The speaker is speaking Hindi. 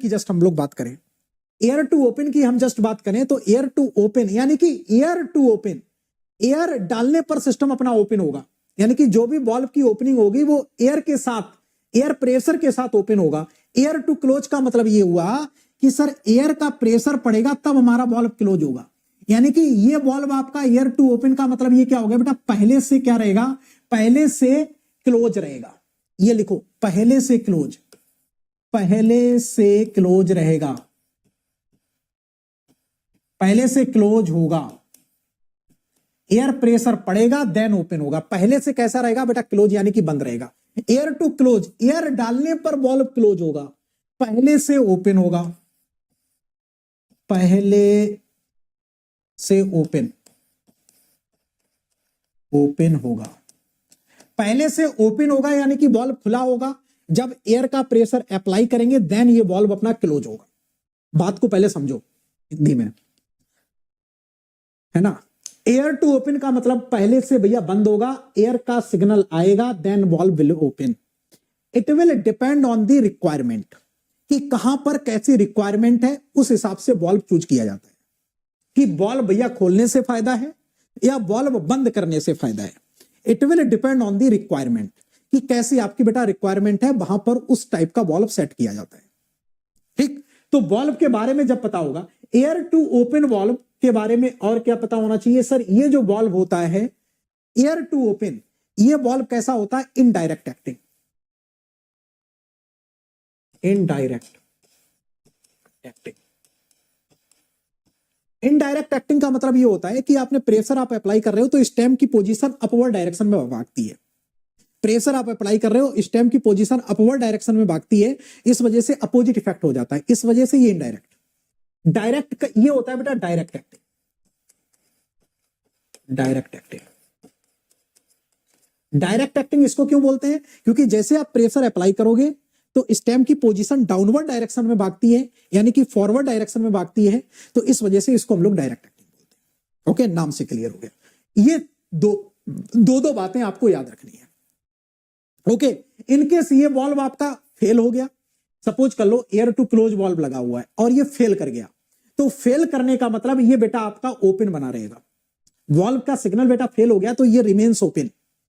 की जस्ट हम लोग बात करें, एयर टू ओपन की हम जस्ट बात करें तो एयर टू ओपन यानी कि एयर टू ओपन, एयर डालने पर सिस्टम अपना ओपन होगा, यानी कि जो भी बॉल्व की ओपनिंग होगी वो एयर के साथ, एयर प्रेशर के साथ ओपन होगा। एयर टू क्लोज का मतलब ये हुआ कि सर एयर का प्रेशर पड़ेगा तब हमारा बॉल्व क्लोज होगा, यानी कि ये बॉल्व आपका एयर टू ओपन का मतलब ये क्या हो गया बेटा, पहले से क्या रहेगा, पहले से क्लोज रहेगा। ये लिखो, पहले से क्लोज, पहले से क्लोज रहेगा, पहले से क्लोज होगा, एयर प्रेशर पड़ेगा देन ओपन होगा। पहले से कैसा रहेगा बेटा, क्लोज यानी कि बंद रहेगा। एयर टू क्लोज, एयर डालने पर बॉल्व क्लोज होगा, पहले से ओपन होगा, पहले से ओपन, ओपन होगा, पहले से ओपन होगा यानी कि बॉल्व खुला होगा। जब एयर का प्रेशर अप्लाई करेंगे देन ये बॉल्व अपना क्लोज होगा। बात को पहले समझो हिंदी में, है ना। एयर टू ओपन का मतलब पहले से भैया बंद होगा, एयर का सिग्नल आएगा then valve will open. It will depend on the requirement, कि कहां पर कैसी रिक्वायरमेंट है उस हिसाब से बॉल्व चूज किया जाता है कि बॉल्व भैया खोलने से फायदा है या बॉल्व बंद करने से फायदा है। It will depend on the requirement, कि कैसी आपकी बेटा रिक्वायरमेंट है, वहां पर उस टाइप का बॉल्व सेट किया जाता है। ठीक, तो बॉल्व के बारे में जब पता होगा, एयर टू ओपन बॉल्व के बारे में और क्या पता होना चाहिए सर, ये जो बॉल्व होता है एयर टू ओपन, ये बॉल्व कैसा होता है, indirect acting, indirect acting. Indirect acting का मतलब ये होता है कि आपने प्रेशर आप अप्लाई कर रहे हो तो स्टेम की पोजीशन अपवर्ड डायरेक्शन में भागती है। प्रेशर आप अप्लाई कर रहे हो, स्टेम की पोजीशन अपवर्ड डायरेक्शन में भागती है, इस वजह से अपोजिट इफेक्ट हो जाता है, इस वजह से ये इनडायरेक्ट। डायरेक्ट का ये होता है बेटा direct acting, direct acting. Direct acting इसको क्यों बोलते हैं, क्योंकि जैसे आप प्रेशर अप्लाई करोगे तो स्टेम की पोजीशन डाउनवर्ड डायरेक्शन में भागती है, यानी कि फॉरवर्ड डायरेक्शन में भागती है, तो इस वजह से इसको हम लोग डायरेक्ट एक्टिंग बोलते हैं। ओके, नाम से क्लियर हो गया। ये दो बातें आपको याद रखनी है। ओके, इनकेस ये वॉल्व आपका फेल हो गया, सपोज कर लो एयर टू क्लोज वॉल्व लगा हुआ है और ये फेल कर गया, तो फेल करने का मतलब ये बेटा आपका ओपन बना रहेगा। वॉल्व का सिग्नल बेटा फेल हो गया तो ये रिमेन्स ओपन,